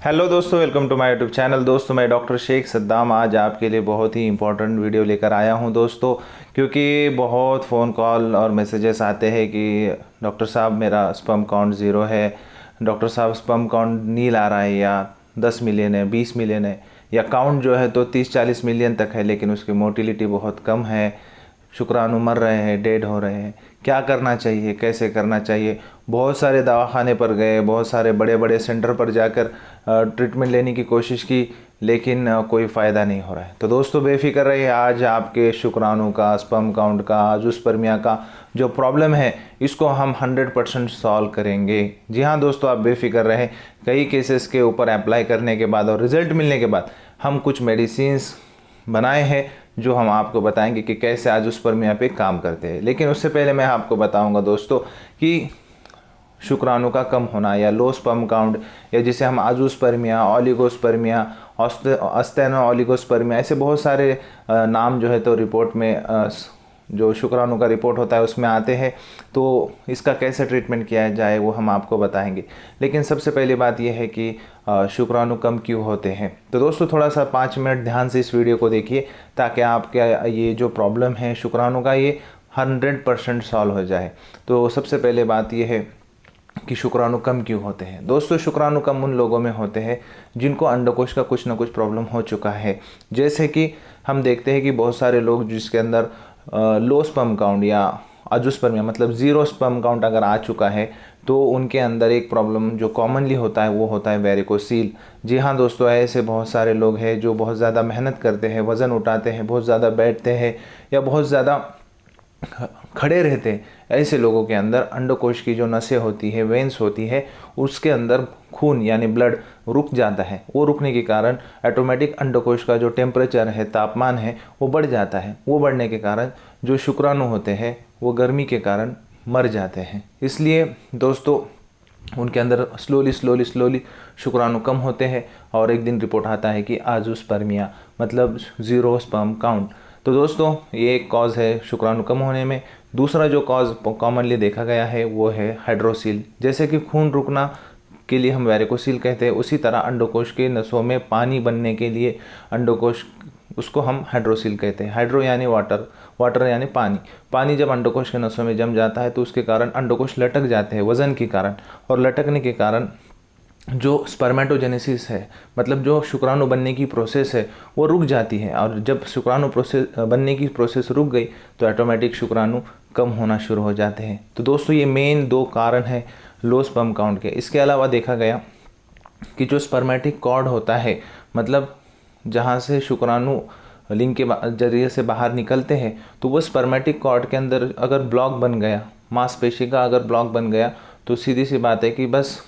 Hello दोस्तों, welcome to my YouTube channel. दोस्तों, मैं डॉक्टर शेख सद्दाम आज आपके लिए बहुत ही इंपॉर्टेंट वीडियो लेकर आया हूं दोस्तों, क्योंकि बहुत फ़ोन कॉल और मैसेजेस आते हैं कि डॉक्टर साहब मेरा स्पर्म काउंट ज़ीरो है, डॉक्टर साहब स्पर्म काउंट नील आ रहा है या 10 मिलियन है, 20 मिलियन है, या काउंट जो है तो 30-40 मिलियन तक है लेकिन उसकी मोटिलिटी बहुत कम है, शुक्राणु मर रहे हैं, डेड हो रहे हैं। क्या करना चाहिए, कैसे करना चाहिए? बहुत सारे दवाखाने पर गए, बहुत सारे बड़े बड़े सेंटर पर जाकर ट्रीटमेंट लेने की कोशिश की, लेकिन कोई फ़ायदा नहीं हो रहा है। तो दोस्तों, बेफिक्र रहिए। आज आपके शुक्राणु का, स्पर्म काउंट का, अज़ोस्पर्मिया का जो प्रॉब्लम है, इसको हम 100% सॉल्व करेंगे। जी हाँ दोस्तों, आप बेफिक्र रहें। कई केसेस के ऊपर अप्लाई करने के बाद और रिज़ल्ट मिलने के बाद हम कुछ मेडिसिन्स बनाए हैं जो हम आपको बताएंगे कि कैसे अज़ोस्पर्मिया पे काम करते हैं। लेकिन उससे पहले मैं आपको बताऊंगा दोस्तों कि शुक्राणु का कम होना या लो स्पर्म काउंट, या जिसे हम अज़ोस्पर्मिया, ओलिगोस्पर्मिया, अस्तेनो ओलिगोस्पर्मिया, ऐसे बहुत सारे नाम जो है तो रिपोर्ट में जो शुक्राणु का रिपोर्ट होता है उसमें आते हैं। तो इसका कैसे ट्रीटमेंट किया जाए वो हम आपको बताएंगे। लेकिन सबसे पहली बात यह है कि शुक्राणु कम क्यों होते हैं। तो दोस्तों, थोड़ा सा 5 मिनट ध्यान से इस वीडियो को देखिए ताकि आपका ये जो प्रॉब्लम है शुक्राणु का, ये 100% सॉल्व हो जाए। तो सबसे पहले बात यह है कि शुक्राणु कम क्यों होते हैं। दोस्तों, शुक्राणु कम उन लोगों में होते हैं जिनको अंडकोश का कुछ ना कुछ प्रॉब्लम हो चुका है। जैसे कि हम देखते हैं कि बहुत सारे लोग जिसके अंदर लो स्पर्म काउंट या अज़ोस्पर्मिया मतलब ज़ीरो स्पर्म काउंट अगर आ चुका है, तो उनके अंदर एक प्रॉब्लम जो कॉमनली होता है वो होता है वेरिकोसील। जी हाँ दोस्तों, ऐसे बहुत सारे लोग हैं जो बहुत ज़्यादा मेहनत करते हैं, वज़न उठाते हैं, बहुत ज़्यादा बैठते हैं या बहुत ज़्यादा खड़े रहते हैं। ऐसे लोगों के अंदर अंडकोश की जो नसें होती है, वेंस होती है, उसके अंदर खून यानी ब्लड रुक जाता है। वो रुकने के कारण ऑटोमेटिक अंडकोश का जो टेम्परेचर है, तापमान है, वो बढ़ जाता है। वो बढ़ने के कारण जो शुक्राणु होते हैं वो गर्मी के कारण मर जाते हैं। इसलिए दोस्तों, उनके अंदर स्लोली शुक्राणु कम होते हैं और एक दिन रिपोर्ट आता है कि अज़ोस्पर्मिया मतलब ज़ीरो स्पर्म काउंट। तो दोस्तों, ये एक कॉज है शुक्राणु कम होने में। दूसरा जो कॉज कॉमनली देखा गया है वो है हाइड्रोसील। जैसे कि खून रुकना के लिए हम वेरिकोसील कहते हैं, उसी तरह अंडकोश के नसों में पानी बनने के लिए अंडकोश, उसको हम हाइड्रोसील कहते हैं। हाइड्रो यानी वाटर, वाटर यानी पानी। पानी जब अंडकोश के नसों में जम जाता है तो उसके कारण अंडकोश लटक जाते हैं वज़न के कारण, और लटकने के कारण जो स्पर्मेटोजेनेसिस है मतलब जो शुक्राणु बनने की प्रोसेस है वो रुक जाती है। और जब शुक्राणु प्रोसेस बनने की प्रोसेस रुक गई तो ऑटोमेटिक शुक्राणु कम होना शुरू हो जाते हैं। तो दोस्तों, ये मेन 2 कारण हैं लो स्पर्म काउंट के। इसके अलावा देखा गया कि जो स्पर्मेटिक कॉर्ड होता है, मतलब जहाँ से शुक्राणु लिंग के जरिए से बाहर निकलते हैं, तो वो स्पर्मेटिक कॉर्ड के अंदर अगर ब्लॉक बन गया, मांसपेशी का अगर ब्लॉक बन गया, तो सीधी सी बात है कि बस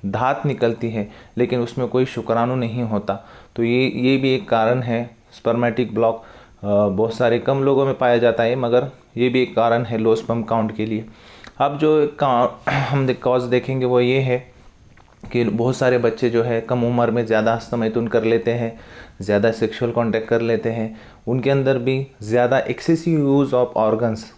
धात निकलती है लेकिन उसमें कोई शुक्राणु नहीं होता। तो ये भी एक कारण है। स्पर्मेटिक ब्लॉक बहुत सारे कम लोगों में पाया जाता है, मगर ये भी एक कारण है लो स्पर्म काउंट के लिए। अब जो हम कॉज देखेंगे वो ये है कि बहुत सारे बच्चे जो है कम उम्र में ज़्यादा हस्तमैथुन कर लेते हैं, ज़्यादा सेक्सुअल कांटेक्ट कर लेते हैं। उनके अंदर भी ज़्यादा एक्सेसिव यूज़ ऑफ ऑर्गन्स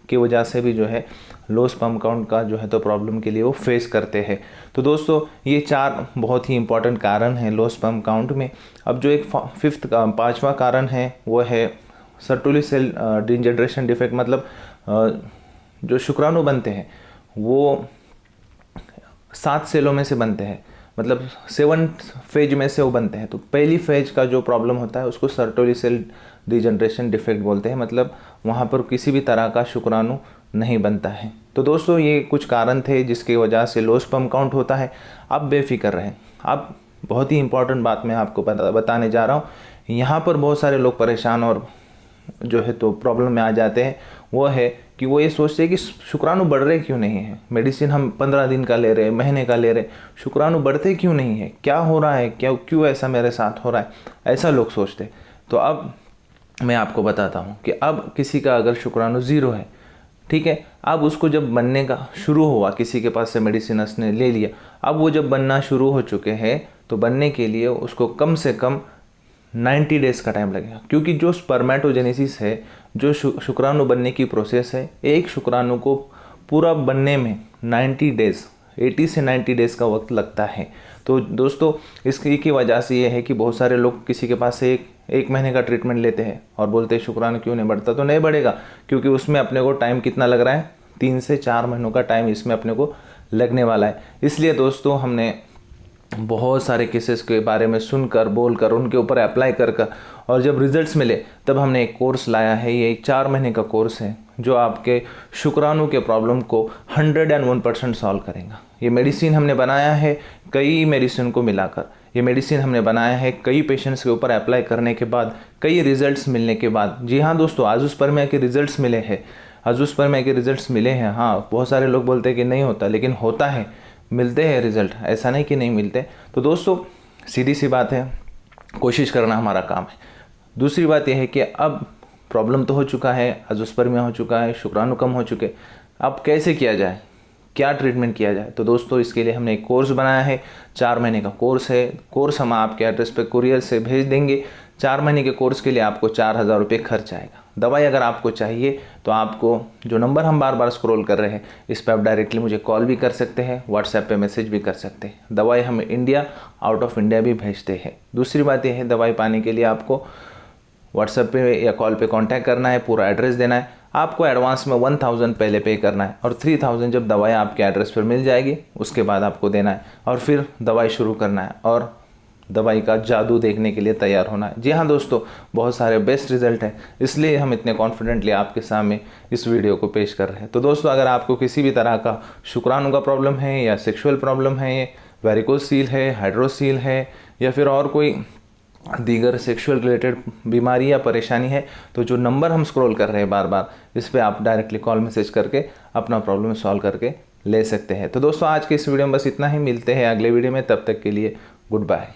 की वजह से भी जो है लो स्पर्म काउंट का जो है तो प्रॉब्लम के लिए वो फेस करते हैं। तो दोस्तों, ये 4 बहुत ही इंपॉर्टेंट कारण हैं लो स्पर्म काउंट में। अब जो एक 5वां कारण है वो है सर्टुली सेल डिजनरेशन डिफेक्ट। मतलब जो शुक्राणु बनते हैं वो 7 सेलों में से बनते हैं, मतलब 7th फेज में से वो बनते हैं। तो पहली फेज का जो प्रॉब्लम होता है उसको सर्टोली सेल डिजनरेशन डिफेक्ट बोलते हैं, मतलब वहाँ पर किसी भी तरह का शुक्राणु नहीं बनता है। तो दोस्तों, ये कुछ कारण थे जिसकी वजह से लो स्पर्म काउंट होता है। आप बेफिक्र रहें। अब बहुत ही इंपॉर्टेंट बात मैं आपको बताने जा रहा हूँ। यहाँ पर बहुत सारे लोग परेशान और जो है तो प्रॉब्लम में आ जाते हैं। वो है कि वो ये सोचते हैं कि शुक्राणु बढ़ रहे क्यों नहीं है, मेडिसिन हम 15 दिन का ले रहे हैं, महीने का ले रहे, शुक्राणु बढ़ते क्यों नहीं है, क्या हो रहा है, क्यों ऐसा मेरे साथ हो रहा है, ऐसा लोग सोचते। तो अब मैं आपको बताता हूँ कि अब किसी का अगर शुक्राणु ज़ीरो है, ठीक है, अब उसको जब बनने का शुरू हुआ, किसी के पास से मेडिसिन उसने ले लिया, अब वो जब बनना शुरू हो चुके हैं तो बनने के लिए उसको कम से कम 90 डेज़ का टाइम लगेगा। क्योंकि जो स्पर्मेटोजेनेसिस है, जो शुक्राणु बनने की प्रोसेस है, एक शुक्राणु को पूरा बनने में 90 डेज़ 80 से 90 डेज़ का वक्त लगता है। तो दोस्तों इसकी की वजह से ये है कि बहुत सारे लोग किसी के पास से एक महीने का ट्रीटमेंट लेते हैं और बोलते हैं शुक्राणु क्यों नहीं बढ़ता। तो नहीं बढ़ेगा, क्योंकि उसमें अपने को टाइम कितना लग रहा है, 3 से 4 महीनों का टाइम इसमें अपने को लगने वाला है। इसलिए दोस्तों हमने बहुत सारे केसेस के बारे में सुनकर, बोलकर, उनके ऊपर अप्लाई कर और जब रिजल्ट्स मिले तब हमने एक कोर्स लाया है। ये 4 महीने का कोर्स है जो आपके शुक्राणु के प्रॉब्लम को 101% सॉल्व करेगा। ये मेडिसिन हमने बनाया है कई मेडिसिन को मिलाकर, ये मेडिसिन हमने बनाया है कई पेशेंट्स के ऊपर अप्लाई करने के बाद, कई रिजल्ट्स मिलने के बाद। जी हाँ दोस्तों, आज़ोस्पर्मिया के रिजल्ट्स मिले हैं, आज़ोस्पर्मिया के रिजल्ट्स मिले हैं। हाँ, बहुत सारे लोग बोलते हैं कि नहीं होता, लेकिन होता है, मिलते हैं रिजल्ट, ऐसा नहीं कि नहीं मिलते। तो दोस्तों सीधी सी बात है, कोशिश करना हमारा काम है। दूसरी बात यह है कि अब प्रॉब्लम तो हो चुका है, आज़ोस्पर्मिया हो चुका है, शुक्राणु कम हो चुके, अब कैसे किया जाए, क्या ट्रीटमेंट किया जाए। तो दोस्तों इसके लिए हमने एक कोर्स बनाया है, 4 महीने का कोर्स है। कोर्स हम आपके एड्रेस पे कुरियर से भेज देंगे। 4 महीने के कोर्स के लिए आपको 4000 रुपये खर्च आएगा। दवाई अगर आपको चाहिए तो आपको जो नंबर हम बार बार स्क्रॉल कर रहे हैं इस पर आप डायरेक्टली मुझे कॉल भी कर सकते हैं, व्हाट्सएप पे मैसेज भी कर सकते हैं। दवाई हम इंडिया, आउट ऑफ इंडिया भी भेजते हैं। दूसरी बात यह है, दवाई पाने के लिए आपको व्हाट्सएप पे या कॉल पे कांटेक्ट करना है, पूरा एड्रेस देना है। आपको एडवांस में 1000 पहले पे करना है और 3000 जब दवाई आपके एड्रेस पर मिल जाएगी उसके बाद आपको देना है और फिर दवाई शुरू करना है और दवाई का जादू देखने के लिए तैयार होना है। जी हाँ दोस्तों, बहुत सारे बेस्ट रिजल्ट हैं, इसलिए हम इतने कॉन्फिडेंटली आपके सामने इस वीडियो को पेश कर रहे हैं। तो दोस्तों अगर आपको किसी भी तरह का शुक्राणु का प्रॉब्लम है या सेक्सुअल प्रॉब्लम है, वेरिकोसील है, हाइड्रोसील है या फिर और कोई दीगर सेक्सुअल रिलेटेड बीमारी या परेशानी है, तो जो नंबर हम स्क्रॉल कर रहे हैं बार बार, इस पर आप डायरेक्टली कॉल मैसेज करके अपना प्रॉब्लम सॉल्व करके ले सकते हैं। तो दोस्तों आज के इस वीडियो में बस इतना ही, मिलते हैं अगले वीडियो में, तब तक के लिए गुड बाय।